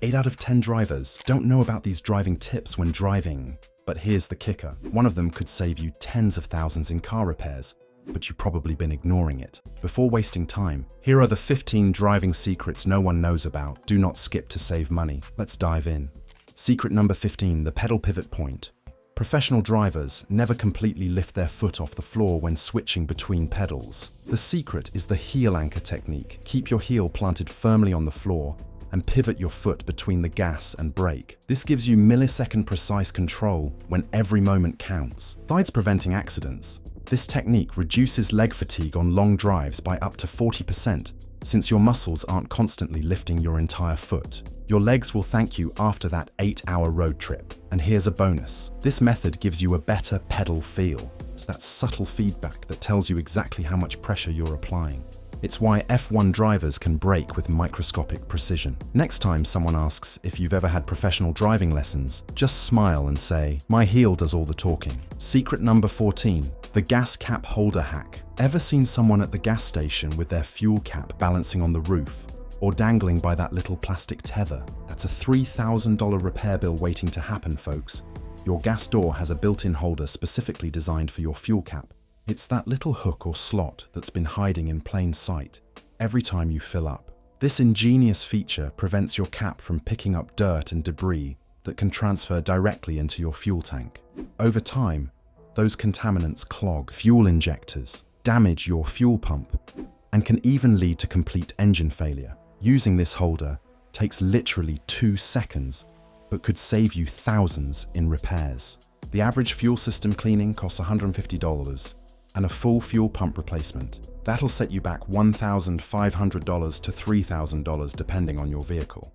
8 out of 10 drivers don't know about these driving tips when driving. But here's the kicker. One of them could save you tens of thousands in car repairs, but you've probably been ignoring it. Before wasting time, here are the 15 driving secrets no one knows about. Do not skip to save money. Let's dive in. Secret number 15, the pedal pivot point. Professional drivers never completely lift their foot off the floor when switching between pedals. The secret is the heel anchor technique. Keep your heel planted firmly on the floor and pivot your foot between the gas and brake. This gives you millisecond precise control when every moment counts. Besides preventing accidents, this technique reduces leg fatigue on long drives by up to 40%, since your muscles aren't constantly lifting your entire foot. Your legs will thank you after that 8-hour road trip. And here's a bonus. This method gives you a better pedal feel. It's that subtle feedback that tells you exactly how much pressure you're applying. It's why F1 drivers can brake with microscopic precision. Next time someone asks if you've ever had professional driving lessons, just smile and say, "My heel does all the talking." Secret number 14, the gas cap holder hack. Ever seen someone at the gas station with their fuel cap balancing on the roof or dangling by that little plastic tether? That's a $3,000 repair bill waiting to happen, folks. Your gas door has a built-in holder specifically designed for your fuel cap. It's that little hook or slot that's been hiding in plain sight every time you fill up. This ingenious feature prevents your cap from picking up dirt and debris that can transfer directly into your fuel tank. Over time, those contaminants clog fuel injectors, damage your fuel pump, and can even lead to complete engine failure. Using this holder takes literally 2 seconds, but could save you thousands in repairs. The average fuel system cleaning costs $150. And a full fuel pump replacement. That'll set you back $1,500 to $3,000 depending on your vehicle.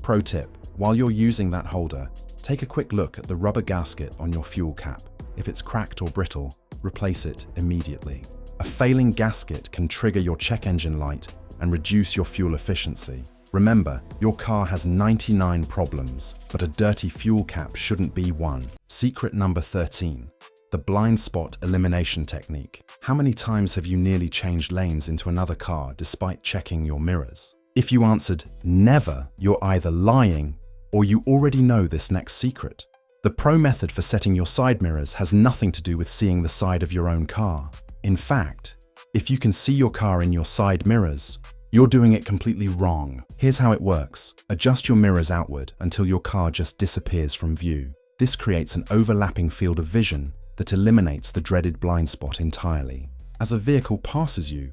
Pro tip, while you're using that holder, take a quick look at the rubber gasket on your fuel cap. If it's cracked or brittle, replace it immediately. A failing gasket can trigger your check engine light and reduce your fuel efficiency. Remember, your car has 99 problems, but a dirty fuel cap shouldn't be one. Secret number 13. The blind spot elimination technique. How many times have you nearly changed lanes into another car despite checking your mirrors? If you answered never, you're either lying or you already know this next secret. The pro method for setting your side mirrors has nothing to do with seeing the side of your own car. In fact, if you can see your car in your side mirrors, you're doing it completely wrong. Here's how it works. Adjust your mirrors outward until your car just disappears from view. This creates an overlapping field of vision that eliminates the dreaded blind spot entirely. As a vehicle passes you,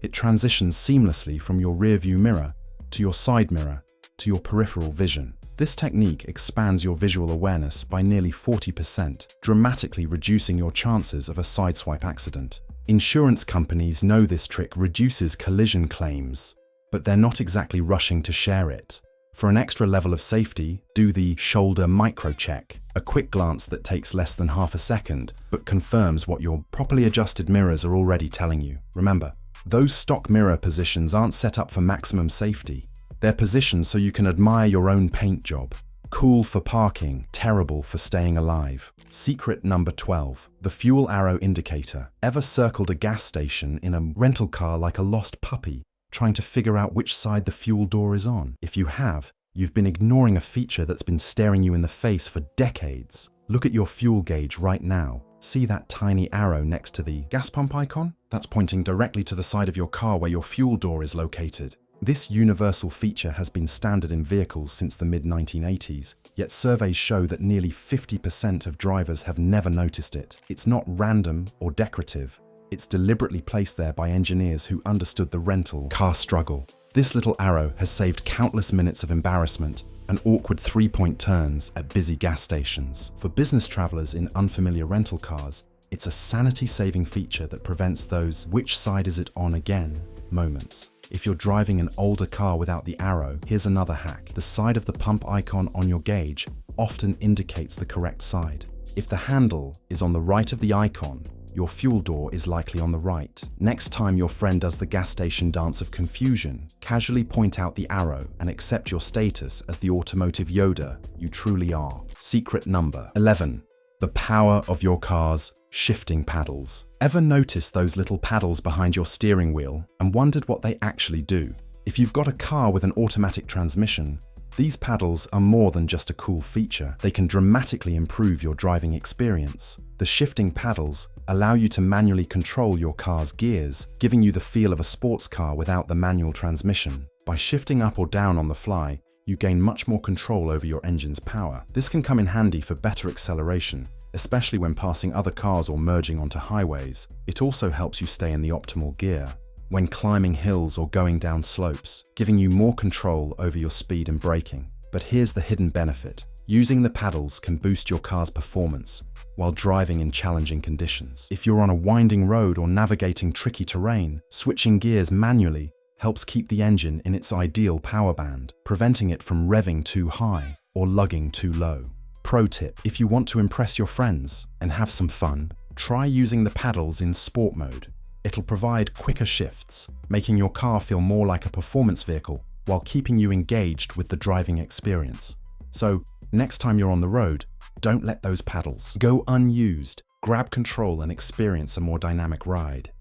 it transitions seamlessly from your rearview mirror to your side mirror to your peripheral vision. This technique expands your visual awareness by nearly 40%, dramatically reducing your chances of a sideswipe accident. Insurance companies know this trick reduces collision claims, but they're not exactly rushing to share it. For an extra level of safety, do the shoulder micro-check, a quick glance that takes less than half a second, but confirms what your properly adjusted mirrors are already telling you. Remember, those stock mirror positions aren't set up for maximum safety. They're positioned so you can admire your own paint job. Cool for parking, terrible for staying alive. Secret number 12, the fuel arrow indicator. Ever circled a gas station in a rental car like a lost puppy, trying to figure out which side the fuel door is on? If you have, you've been ignoring a feature that's been staring you in the face for decades. Look at your fuel gauge right now. See that tiny arrow next to the gas pump icon? That's pointing directly to the side of your car where your fuel door is located. This universal feature has been standard in vehicles since the mid-1980s, yet surveys show that nearly 50% of drivers have never noticed it. It's not random or decorative. It's deliberately placed there by engineers who understood the rental car struggle. This little arrow has saved countless minutes of embarrassment and awkward 3-point turns at busy gas stations. For business travelers in unfamiliar rental cars, it's a sanity-saving feature that prevents those "which side is it on again" moments. If you're driving an older car without the arrow, here's another hack. The side of the pump icon on your gauge often indicates the correct side. If the handle is on the right of the icon, your fuel door is likely on the right. Next time your friend does the gas station dance of confusion, casually point out the arrow and accept your status as the automotive Yoda you truly are. Secret number 11. The power of your car's shifting paddles. Ever noticed those little paddles behind your steering wheel and wondered what they actually do? If you've got a car with an automatic transmission, These paddles are more than just a cool feature. They can dramatically improve your driving experience. The shifting paddles allow you to manually control your car's gears, giving you the feel of a sports car without the manual transmission. By shifting up or down on the fly, you gain much more control over your engine's power. This can come in handy for better acceleration, especially when passing other cars or merging onto highways. It also helps you stay in the optimal gear when climbing hills or going down slopes, giving you more control over your speed and braking. But here's the hidden benefit. Using the paddles can boost your car's performance while driving in challenging conditions. If you're on a winding road or navigating tricky terrain, switching gears manually helps keep the engine in its ideal power band, preventing it from revving too high or lugging too low. Pro tip: if you want to impress your friends and have some fun, try using the paddles in sport mode. It'll provide quicker shifts, making your car feel more like a performance vehicle while keeping you engaged with the driving experience. So, next time you're on the road, don't let those paddles go unused. Grab control and experience a more dynamic ride.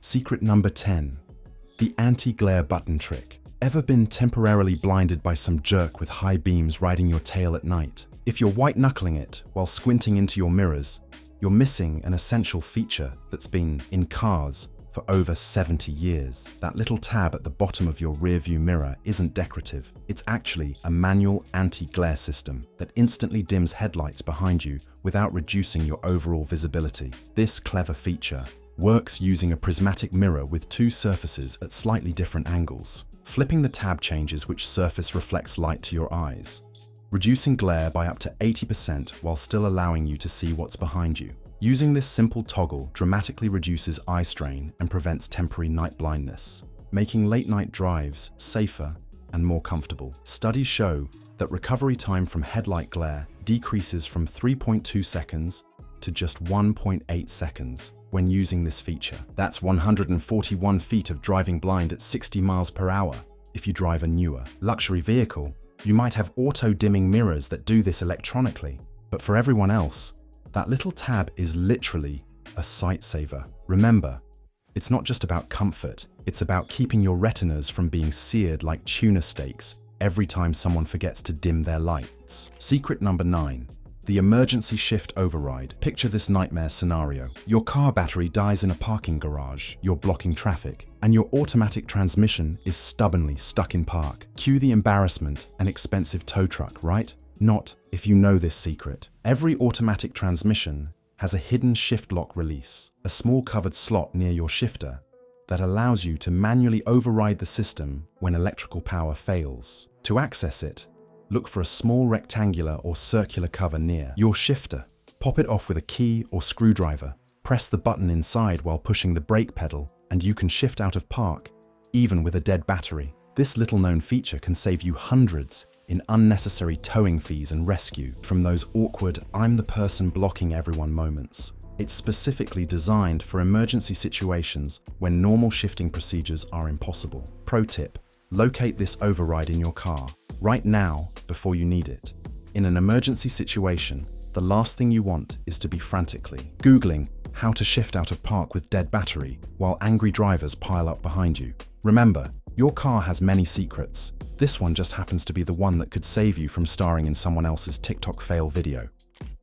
Secret number 10. The anti-glare button trick. Ever been temporarily blinded by some jerk with high beams riding your tail at night? If you're white-knuckling it while squinting into your mirrors, you're missing an essential feature that's been in cars for over 70 years. That little tab at the bottom of your rearview mirror isn't decorative. It's actually a manual anti-glare system that instantly dims headlights behind you without reducing your overall visibility. This clever feature works using a prismatic mirror with two surfaces at slightly different angles. Flipping the tab changes which surface reflects light to your eyes, reducing glare by up to 80% while still allowing you to see what's behind you. Using this simple toggle dramatically reduces eye strain and prevents temporary night blindness, making late-night drives safer and more comfortable. Studies show that recovery time from headlight glare decreases from 3.2 seconds to just 1.8 seconds when using this feature. That's 141 feet of driving blind at 60 miles per hour. If you drive a newer luxury vehicle, you might have auto-dimming mirrors that do this electronically, but for everyone else, that little tab is literally a sight saver. Remember, it's not just about comfort, it's about keeping your retinas from being seared like tuna steaks every time someone forgets to dim their lights. Secret number 9. The emergency shift override. Picture this nightmare scenario. Your car battery dies in a parking garage, you're blocking traffic, and your automatic transmission is stubbornly stuck in park. Cue the embarrassment and expensive tow truck, right? Not if you know this secret. Every automatic transmission has a hidden shift lock release, a small covered slot near your shifter that allows you to manually override the system when electrical power fails. To access it, look for a small rectangular or circular cover near your shifter. Pop it off with a key or screwdriver. Press the button inside while pushing the brake pedal, and you can shift out of park, even with a dead battery. This little-known feature can save you hundreds in unnecessary towing fees and rescue from those awkward "I'm the person blocking everyone" moments. It's specifically designed for emergency situations when normal shifting procedures are impossible. Pro tip: locate this override in your car right now before you need it. In an emergency situation, the last thing you want is to be frantically Googling how to shift out of park with dead battery while angry drivers pile up behind you. Remember, your car has many secrets. This one just happens to be the one that could save you from starring in someone else's TikTok fail video.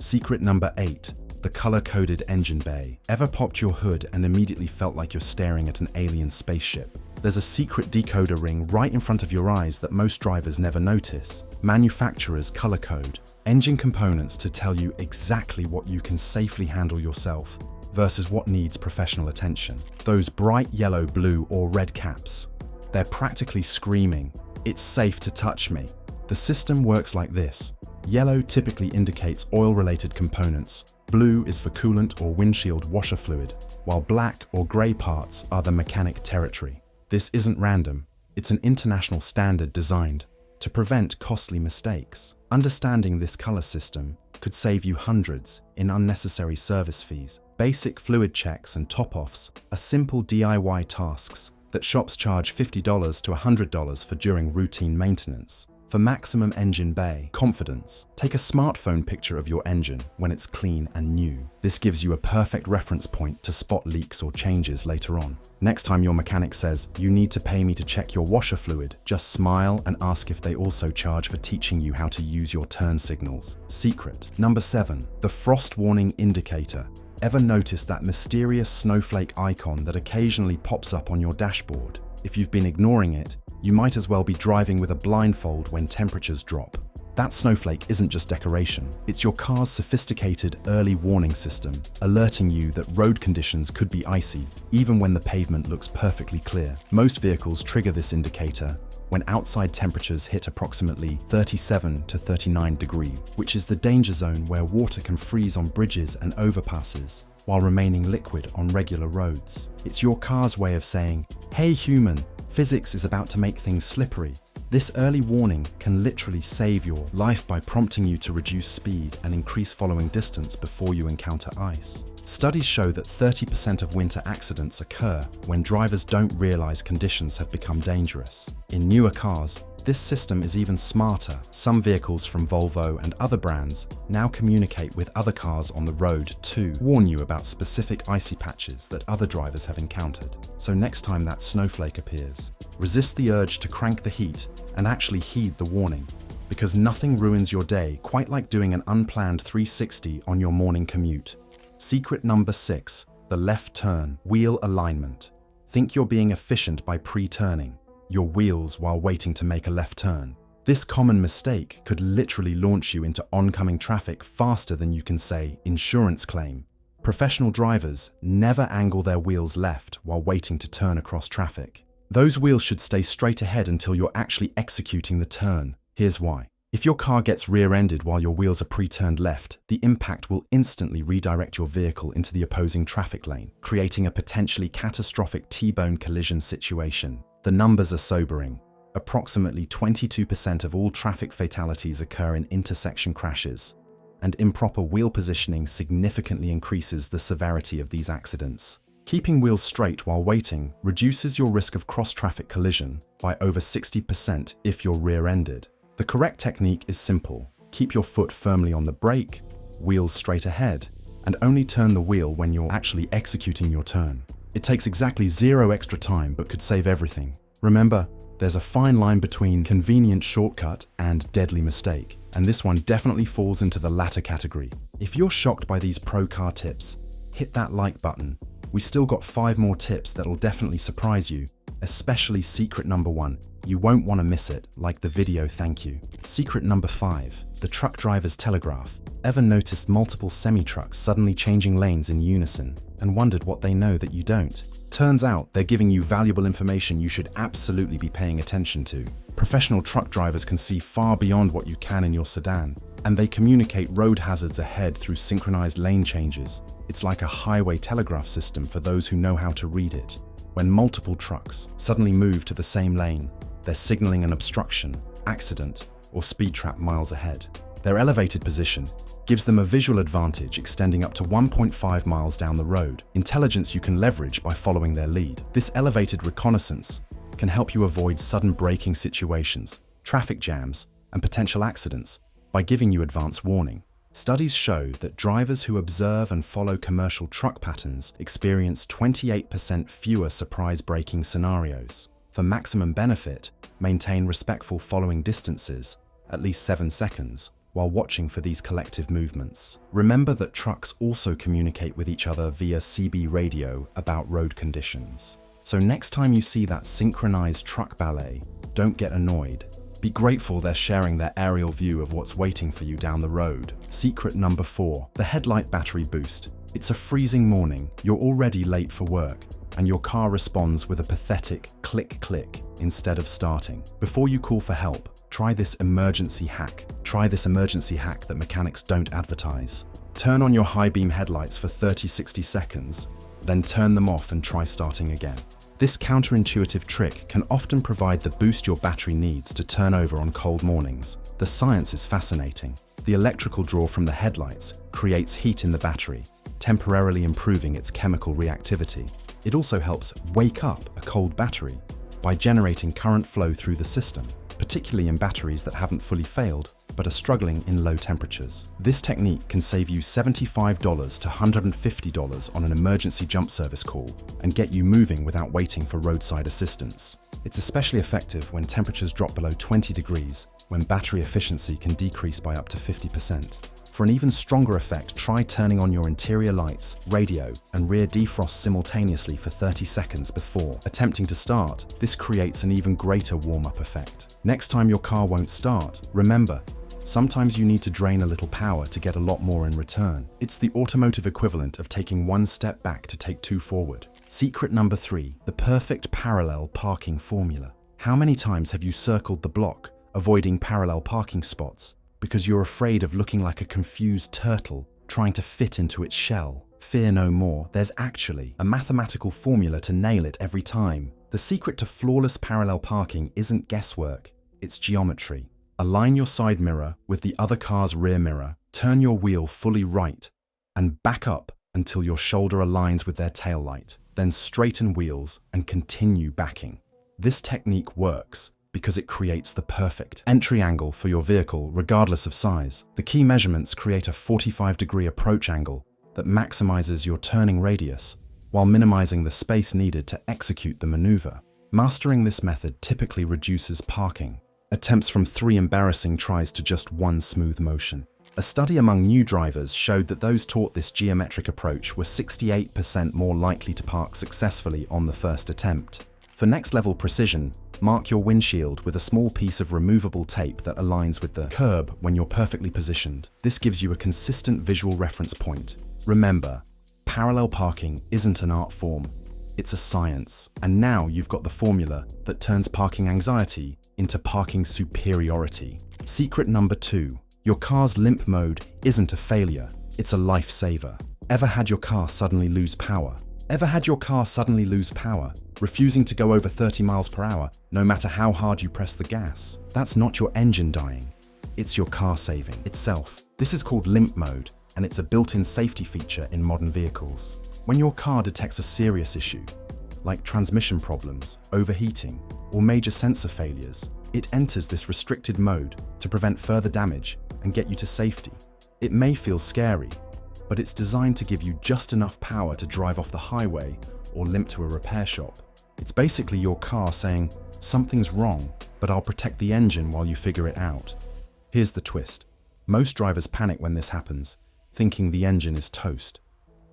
Secret number 8. The color-coded engine bay. Ever popped your hood and immediately felt like you're staring at an alien spaceship? There's a secret decoder ring right in front of your eyes that most drivers never notice. Manufacturers color code engine components to tell you exactly what you can safely handle yourself versus what needs professional attention. Those bright yellow, blue, or red caps, they're practically screaming, "It's safe to touch me." The system works like this. Yellow typically indicates oil-related components, blue is for coolant or windshield washer fluid, while black or gray parts are the mechanic territory. This isn't random, it's an international standard designed to prevent costly mistakes. Understanding this color system could save you hundreds in unnecessary service fees. Basic fluid checks and top-offs are simple DIY tasks that shops charge $50 to $100 for during routine maintenance. For maximum engine bay confidence, take a smartphone picture of your engine when it's clean and new. This gives you a perfect reference point to spot leaks or changes later on. Next time your mechanic says, "You need to pay me to check your washer fluid," just smile and ask if they also charge for teaching you how to use your turn signals. Secret. Number 7. The frost warning indicator. Ever notice that mysterious snowflake icon that occasionally pops up on your dashboard? If you've been ignoring it, you might as well be driving with a blindfold when temperatures drop. That snowflake isn't just decoration, it's your car's sophisticated early warning system, alerting you that road conditions could be icy, even when the pavement looks perfectly clear. Most vehicles trigger this indicator when outside temperatures hit approximately 37 to 39 degrees, which is the danger zone where water can freeze on bridges and overpasses, while remaining liquid on regular roads. It's your car's way of saying, "Hey human, physics is about to make things slippery." This early warning can literally save your life by prompting you to reduce speed and increase following distance before you encounter ice. Studies show that 30% of winter accidents occur when drivers don't realize conditions have become dangerous. In newer cars, this system is even smarter. Some vehicles from Volvo and other brands now communicate with other cars on the road to warn you about specific icy patches that other drivers have encountered. So next time that snowflake appears, resist the urge to crank the heat and actually heed the warning, because nothing ruins your day quite like doing an unplanned 360 on your morning commute. Secret number 6, the left turn wheel alignment. Think you're being efficient by pre-turning your wheels while waiting to make a left turn. This common mistake could literally launch you into oncoming traffic faster than you can say insurance claim. Professional drivers never angle their wheels left while waiting to turn across traffic. Those wheels should stay straight ahead until you're actually executing the turn. Here's why. If your car gets rear-ended while your wheels are pre-turned left, the impact will instantly redirect your vehicle into the opposing traffic lane, creating a potentially catastrophic T-bone collision situation. The numbers are sobering. Approximately 22% of all traffic fatalities occur in intersection crashes, and improper wheel positioning significantly increases the severity of these accidents. Keeping wheels straight while waiting reduces your risk of cross-traffic collision by over 60% if you're rear-ended. The correct technique is simple. Keep your foot firmly on the brake, wheels straight ahead, and only turn the wheel when you're actually executing your turn. It takes exactly 0 extra time but could save everything. Remember, there's a fine line between convenient shortcut and deadly mistake, and this one definitely falls into the latter category. If you're shocked by these pro car tips, hit that like button. We still got 5 more tips that'll definitely surprise you, especially secret number 1. You won't want to miss it, like the video thank you. Secret number 5, the truck driver's telegraph. Ever noticed multiple semi-trucks suddenly changing lanes in unison and wondered what they know that you don't? Turns out they're giving you valuable information you should absolutely be paying attention to. Professional truck drivers can see far beyond what you can in your sedan, and they communicate road hazards ahead through synchronized lane changes. It's like a highway telegraph system for those who know how to read it. When multiple trucks suddenly move to the same lane, they're signaling an obstruction, accident, or speed trap miles ahead. Their elevated position gives them a visual advantage extending up to 1.5 miles down the road, intelligence you can leverage by following their lead. This elevated reconnaissance can help you avoid sudden braking situations, traffic jams, and potential accidents by giving you advance warning. Studies show that drivers who observe and follow commercial truck patterns experience 28% fewer surprise braking scenarios. For maximum benefit, maintain respectful following distances, at least 7 seconds, while watching for these collective movements. Remember that trucks also communicate with each other via CB radio about road conditions. So next time you see that synchronized truck ballet, don't get annoyed. Be grateful they're sharing their aerial view of what's waiting for you down the road. Secret number 4, the headlight battery boost. It's a freezing morning, you're already late for work, and your car responds with a pathetic click-click instead of starting. Before you call for help, try this emergency hack. Try this emergency hack that mechanics don't advertise. Turn on your high beam headlights for 30-60 seconds, then turn them off and try starting again. This counterintuitive trick can often provide the boost your battery needs to turn over on cold mornings. The science is fascinating. The electrical draw from the headlights creates heat in the battery, temporarily improving its chemical reactivity. It also helps wake up a cold battery by generating current flow through the system, particularly in batteries that haven't fully failed but are struggling in low temperatures. This technique can save you $75 to $150 on an emergency jump service call and get you moving without waiting for roadside assistance. It's especially effective when temperatures drop below 20 degrees, when battery efficiency can decrease by up to 50%. For an even stronger effect, try turning on your interior lights, radio, and rear defrost simultaneously for 30 seconds before attempting to start. This creates an even greater warm-up effect. Next time your car won't start, remember, sometimes you need to drain a little power to get a lot more in return. It's the automotive equivalent of taking one step back to take two forward. Secret number 3, the perfect parallel parking formula. How many times have you circled the block, avoiding parallel parking spots, because you're afraid of looking like a confused turtle trying to fit into its shell? Fear no more, there's actually a mathematical formula to nail it every time. The secret to flawless parallel parking isn't guesswork, it's geometry. Align your side mirror with the other car's rear mirror, turn your wheel fully right, and back up until your shoulder aligns with their taillight. Then straighten wheels and continue backing. This technique works because it creates the perfect entry angle for your vehicle regardless of size. The key measurements create a 45-degree approach angle that maximizes your turning radius while minimizing the space needed to execute the maneuver. Mastering this method typically reduces parking attempts from 3 embarrassing tries to just 1 smooth motion. A study among new drivers showed that those taught this geometric approach were 68% more likely to park successfully on the first attempt. For next-level precision, mark your windshield with a small piece of removable tape that aligns with the curb when you're perfectly positioned. This gives you a consistent visual reference point. Remember, parallel parking isn't an art form, it's a science. And now you've got the formula that turns parking anxiety into parking superiority. Secret number 2, your car's limp mode isn't a failure, it's a lifesaver. Ever had your car suddenly lose power? Refusing to go over 30 miles per hour, no matter how hard you press the gas? That's not your engine dying, it's your car saving itself. This is called limp mode, and it's a built-in safety feature in modern vehicles. When your car detects a serious issue, like transmission problems, overheating, or major sensor failures, it enters this restricted mode to prevent further damage and get you to safety. It may feel scary, but it's designed to give you just enough power to drive off the highway or limp to a repair shop. It's basically your car saying, something's wrong, but I'll protect the engine while you figure it out. Here's the twist. Most drivers panic when this happens, thinking the engine is toast.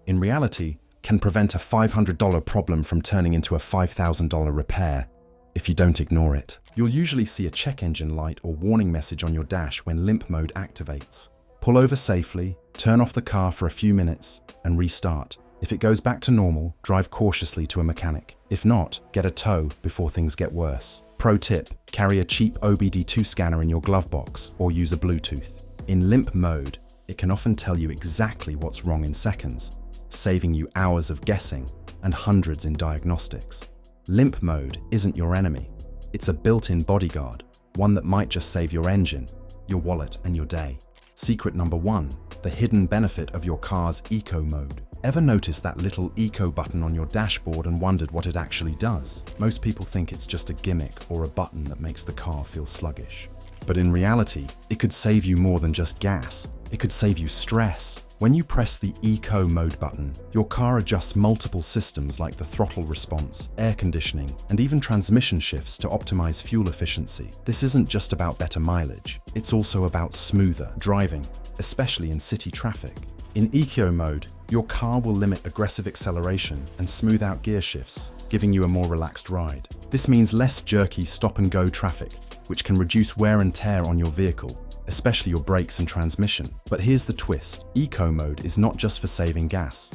In reality, can prevent a $500 problem from turning into a $5,000 repair if you don't ignore it. You'll usually see a check engine light or warning message on your dash when limp mode activates. Pull over safely, turn off the car for a few minutes, and restart. If it goes back to normal, drive cautiously to a mechanic. If not, get a tow before things get worse. Pro tip, carry a cheap OBD2 scanner in your glove box or use a Bluetooth. In limp mode, it can often tell you exactly what's wrong in seconds, saving you hours of guessing and hundreds in diagnostics. Limp mode isn't your enemy. It's a built-in bodyguard, one that might just save your engine, your wallet, and your day. Secret number 1, the hidden benefit of your car's eco mode. Ever noticed that little eco button on your dashboard and wondered what it actually does? Most people think it's just a gimmick or a button that makes the car feel sluggish. But in reality, it could save you more than just gas. It could save you stress. When you press the Eco Mode button, your car adjusts multiple systems like the throttle response, air conditioning, and even transmission shifts to optimize fuel efficiency. This isn't just about better mileage, it's also about smoother driving, especially in city traffic. In Eco Mode, your car will limit aggressive acceleration and smooth out gear shifts, giving you a more relaxed ride. This means less jerky stop-and-go traffic, which can reduce wear and tear on your vehicle, especially your brakes and transmission. But here's the twist. Eco Mode is not just for saving gas.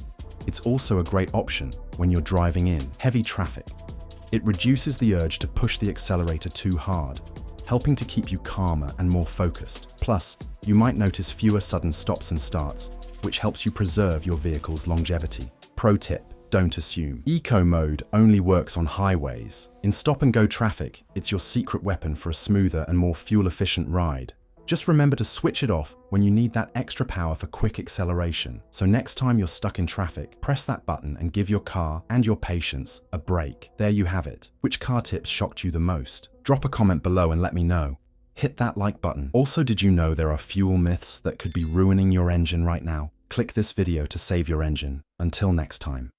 It's also a great option when you're driving in heavy traffic. It reduces the urge to push the accelerator too hard, helping to keep you calmer and more focused. Plus, you might notice fewer sudden stops and starts, which helps you preserve your vehicle's longevity. Pro tip, don't assume. Eco Mode only works on highways. In stop-and-go traffic, it's your secret weapon for a smoother and more fuel-efficient ride. Just remember to switch it off when you need that extra power for quick acceleration. So next time you're stuck in traffic, press that button and give your car and your patience a break. There you have it. Which car tips shocked you the most? Drop a comment below and let me know. Hit that like button. Also, did you know there are fuel myths that could be ruining your engine right now? Click this video to save your engine. Until next time.